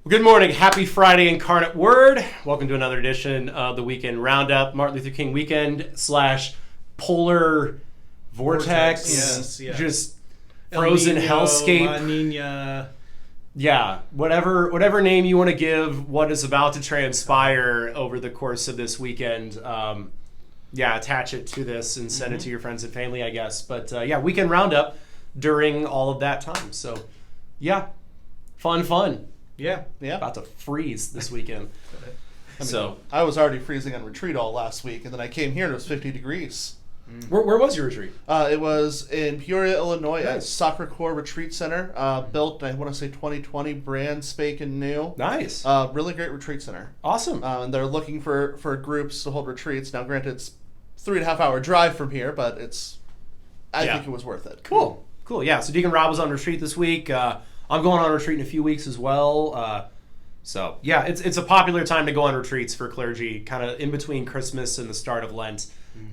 Good morning. Happy Friday, Incarnate Word. Welcome to another edition of the Weekend Roundup, Martin Luther King weekend / polar vortex. Yes. Just frozen hellscape. La Nina. Yeah, whatever name you want to give what is about to transpire over the course of this weekend. Attach it to this and send it to your friends and family, I guess. But Weekend Roundup during all of that time. So, fun. Yeah. About to freeze this weekend. I was already freezing on retreat all last week, and then I came here and it was 50 degrees. Where was your retreat? It was in Peoria, Illinois, at Nice. Soccer Corps Retreat Center. Built, I want to say 2020, brand spanking new. Nice. Really great retreat center. Awesome. And they're looking for groups to hold retreats. Now, granted, it's 3.5 hour drive from here, but I think it was worth it. Cool. Yeah, so Deacon Rob was on retreat this week. I'm going on retreat in a few weeks as well. It's a popular time to go on retreats for clergy, kind of in between Christmas and the start of Lent.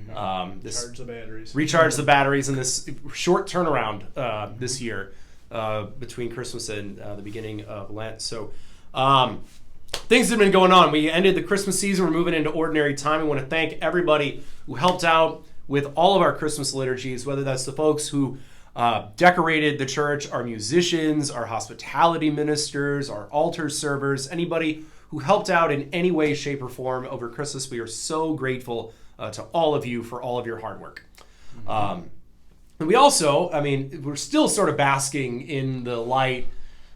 Recharge the batteries. Recharge the batteries in this short turnaround this year between Christmas and the beginning of Lent. So things have been going on. We ended the Christmas season. We're moving into ordinary time. We want to thank everybody who helped out with all of our Christmas liturgies, whether that's the folks who decorated the church, our musicians, our hospitality ministers, our altar servers, anybody who helped out in any way, shape, or form over Christmas. We are so grateful to all of you for all of your hard work. And we also, we're still sort of basking in the light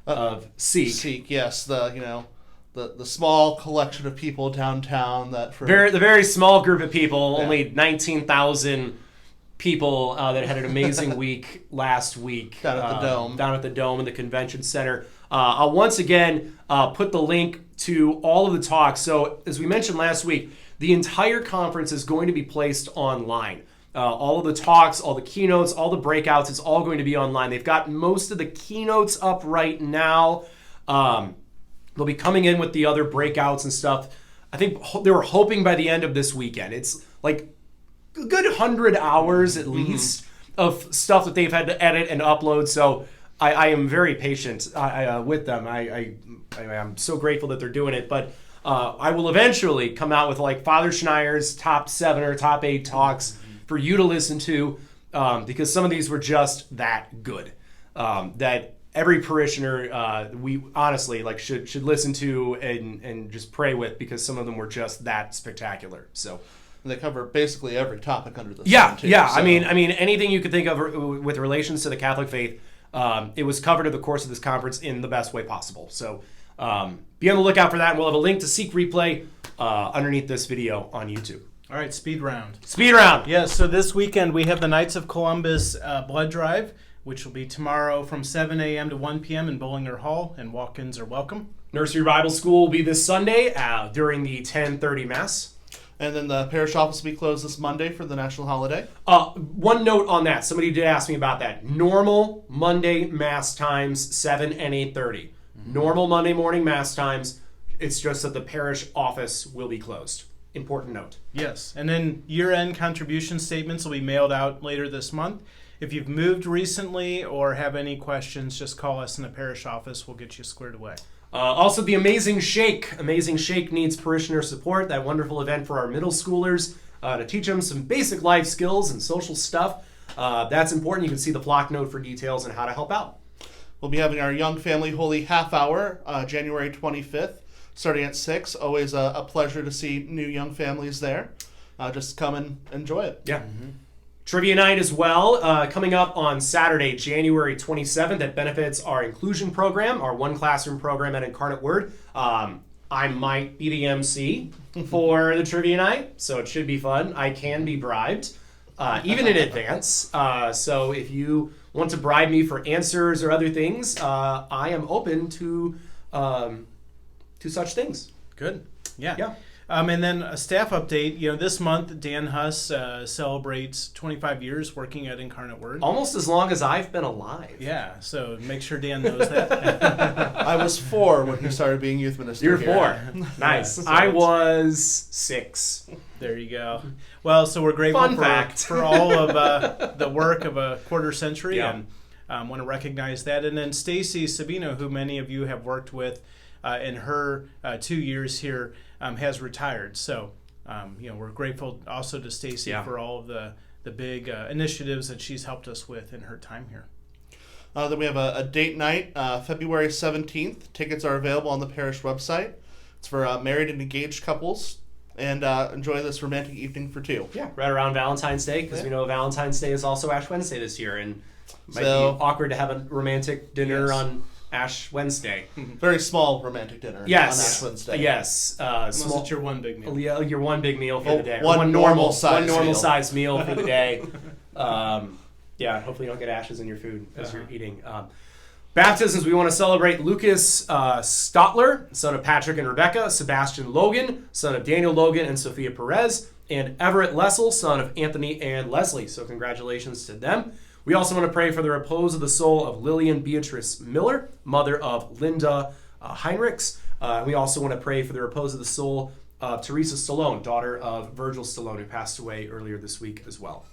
of Seek. Seek, yes. The small collection of people downtown that for the very small group of people, only 19,000 people that had an amazing week last week down at the Dome in the convention center. I'll once again put the link to all of the talks. So as we mentioned last week, the entire conference is going to be placed online. All of the talks, all the keynotes, all the breakouts, it's all going to be online. They've got most of the keynotes up right now. They'll be coming in with the other breakouts and stuff. I think they were hoping by the end of this weekend. It's like a good 100 hours at least of stuff that they've had to edit and upload. So I am very patient with them. I'm so grateful that they're doing it. But I will eventually come out with like Father Schneier's top 7 or top 8 talks for you to listen to because some of these were just that good. That every parishioner we honestly should listen to and just pray with because some of them were just that spectacular. So. They cover basically every topic under the sun. Yeah. So. I mean, anything you could think of with relations to the Catholic faith, it was covered in the course of this conference in the best way possible. So be on the lookout for that, and we'll have a link to Seek Replay underneath this video on YouTube. All right, speed round. Yes, so this weekend we have the Knights of Columbus blood drive, which will be tomorrow from 7 a.m. to 1 p.m. in Bollinger Hall, and walk-ins are welcome. Nursery Bible School will be this Sunday during the 10:30 Mass. And then the parish office will be closed this Monday for the national holiday. One note on that. Somebody did ask me about that. Normal Monday Mass times, 7 and 8:30. Normal Monday morning Mass times. It's just that the parish office will be closed. Important note. Yes, and then year-end contribution statements will be mailed out later this month. If you've moved recently or have any questions, just call us in the parish office. We'll get you squared away. Also, the Amazing Shake. Amazing Shake needs parishioner support. That wonderful event for our middle schoolers to teach them some basic life skills and social stuff. That's important. You can see the block note for details on how to help out. We'll be having our Young Family Holy Half Hour January 25th, starting at 6. Always a pleasure to see new young families there. Just come and enjoy it. Yeah. Trivia night as well, coming up on Saturday, January 27th, that benefits our inclusion program, our one classroom program at Incarnate Word. I might be the MC for the trivia night, so it should be fun. I can be bribed, even in advance. So if you want to bribe me for answers or other things, I am open to such things. Good. Yeah. And then a staff update. This month Dan Huss celebrates 25 years working at Incarnate Word. Almost as long as I've been alive. Yeah, so make sure Dan knows that. I was 4 when he started being youth minister. You're 4. Nice. Yeah, so I was 6. There you go. Well, so we're grateful Fun fact. for all of the work of a quarter century. Yeah. Want to recognize that. And then Stacy Sabino, who many of you have worked with in her 2 years here, has retired. So, we're grateful also to Stacy for all of the big initiatives that she's helped us with in her time here. Then we have a date night, February 17th. Tickets are available on the parish website. It's for married and engaged couples. And enjoy this romantic evening for two. Yeah, right around Valentine's Day, because we know Valentine's Day is also Ash Wednesday this year, and it might be awkward to have a romantic dinner on Ash Wednesday. Very small romantic dinner on Ash Wednesday. Yes. Unless it's your one big meal. Yeah, your one big meal for the day. One normal size meal for the day. Hopefully you don't get ashes in your food as you're eating. Baptisms, we want to celebrate Lucas Stotler, son of Patrick and Rebecca, Sebastian Logan, son of Daniel Logan and Sophia Perez, and Everett Lessel, son of Anthony and Leslie. So congratulations to them. We also want to pray for the repose of the soul of Lillian Beatrice Miller, mother of Linda Heinrichs. We also want to pray for the repose of the soul of Teresa Stallone, daughter of Virgil Stallone, who passed away earlier this week as well.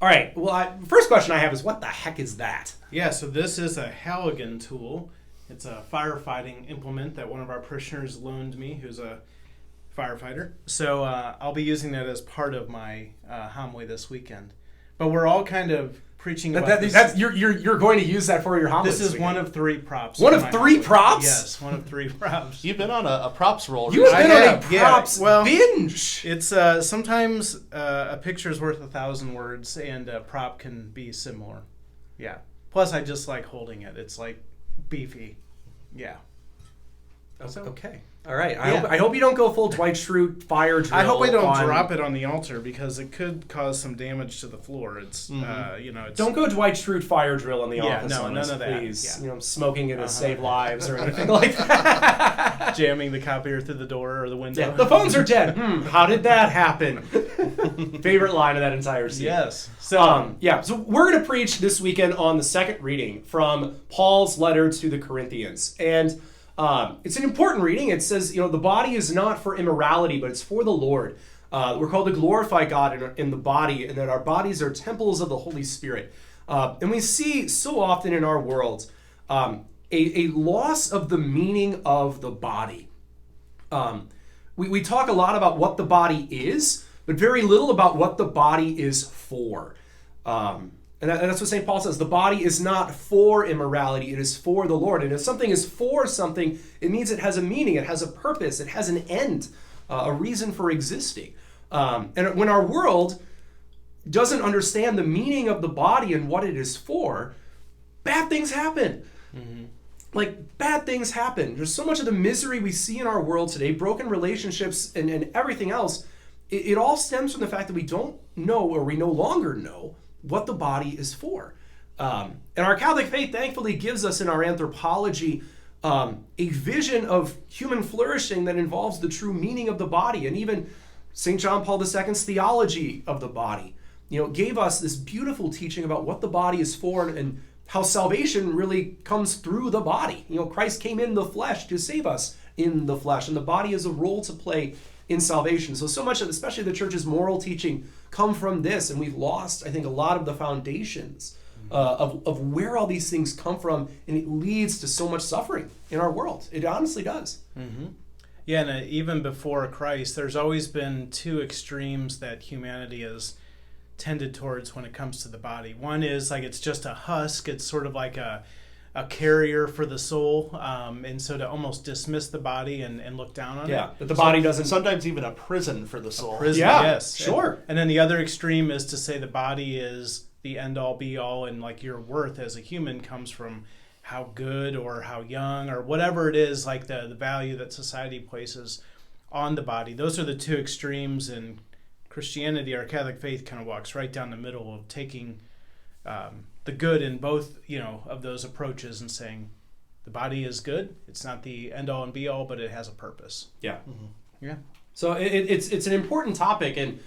All right, well, first question I have is, what the heck is that? Yeah, so this is a Halligan tool. It's a firefighting implement that one of our parishioners loaned me, who's a firefighter. So I'll be using that as part of my homily this weekend. But we're all kind of preaching about this. You're going to use that for your homily. This is one of 3 props. One of 3 props? Yes, one of 3 props. You've been on a props roll. You've been on a props binge. It's sometimes a picture's worth 1,000 words, and a prop can be similar. Yeah. Plus, I just like holding it. It's like beefy. Yeah. Okay. All right. I hope you don't go full Dwight Schrute fire drill. I hope I don't drop it on the altar, because it could cause some damage to the floor. It's it's don't go Dwight Schrute fire drill on the office. No, none of that. Please. Yeah. Smoking it to save lives or anything like that. Jamming the copier through the door or the window. Yeah, the phones are dead. How did that happen? Favorite line of that entire scene. Yes. So so we're going to preach this weekend on the second reading from Paul's letter to the Corinthians, and it's an important reading. It says, the body is not for immorality, but it's for the Lord. We're called to glorify God in the body, and that our bodies are temples of the Holy Spirit. And we see so often in our world a loss of the meaning of the body. We talk a lot about what the body is, but very little about what the body is for. And that's what St. Paul says. The body is not for immorality. It is for the Lord. And if something is for something, it means it has a meaning. It has a purpose. It has an end, a reason for existing. And when our world doesn't understand the meaning of the body and what it is for, bad things happen. Like, bad things happen. There's so much of the misery we see in our world today, broken relationships and everything else. It all stems from the fact that we don't know, or we no longer know, what the body is for. And our Catholic faith thankfully gives us in our anthropology a vision of human flourishing that involves the true meaning of the body. And even St. John Paul II's theology of the body, gave us this beautiful teaching about what the body is for and how salvation really comes through the body. Christ came in the flesh to save us in the flesh, and the body has a role to play in salvation. So much of, especially the church's moral teaching, come from this, and we've lost, I think, a lot of the foundations of where all these things come from, and it leads to so much suffering in our world. It honestly does. Yeah, and even before Christ, there's always been 2 extremes that humanity has tended towards when it comes to the body. One is like it's just a husk. It's sort of like a carrier for the soul, and so to almost dismiss the body and look down on it. Yeah, but the body doesn't... Sometimes even a prison for the soul. Yes. Sure. And then the other extreme is to say the body is the end-all, be-all, and like your worth as a human comes from how good or how young or whatever it is, like the value that society places on the body. Those are the 2 extremes, and Christianity, our Catholic faith, kind of walks right down the middle of taking the good in both, of those approaches and saying the body is good. It's not the end all and be all, but it has a purpose. Yeah. Yeah. So it's an important topic, and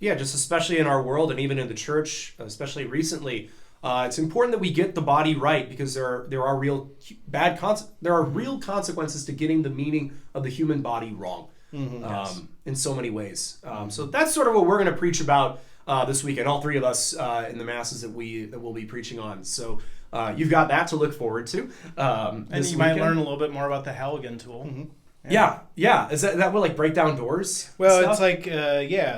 just especially in our world and even in the church, especially recently, it's important that we get the body right, because there are real real consequences to getting the meaning of the human body wrong. In so many ways. So that's sort of what we're going to preach about this weekend. All three of us in the masses that we'll be preaching on. So you've got that to look forward to. And you might learn a little bit more about the Halligan tool. Mm-hmm. Yeah. Is that will like break down doors? Well, it's like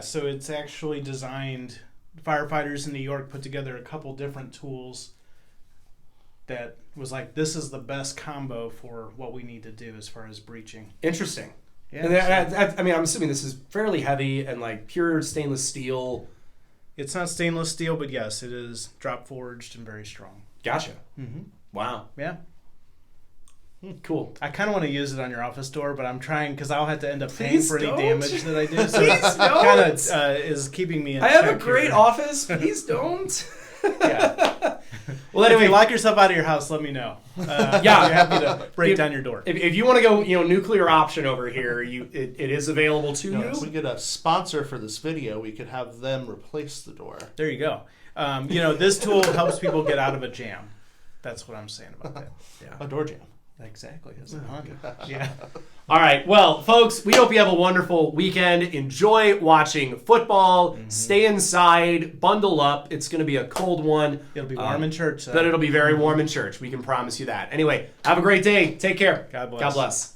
so it's actually designed. Firefighters in New York put together a couple different tools that was like, this is the best combo for what we need to do as far as breaching. Interesting. Yeah. And I mean, I'm assuming this is fairly heavy and like pure stainless steel. It's not stainless steel, but yes, it is drop forged and very strong. Gotcha. Mm-hmm. Wow. Yeah. Cool. I kind of want to use it on your office door, but I'm trying because I'll have to end up paying for any don't. damage that I do. So Please don't. kind of is keeping me in I have check a great here. office. Please don't. Yeah. Well, If anyway, you lock yourself out of your house, let me know. Yeah. I'd be happy to break down your door. if you want to go, nuclear option over here, it is available to If you. we get a sponsor for this video, we could have them replace the door. There you go. This tool helps people get out of a jam. That's what I'm saying about that. A door jam. Exactly. That's a pun. Yeah. All right. Well, folks, we hope you have a wonderful weekend. Enjoy watching football. Stay inside. Bundle up. It's going to be a cold one. It'll be warm in church. But it'll be very warm in church. We can promise you that. Anyway, have a great day. Take care. God bless. God bless.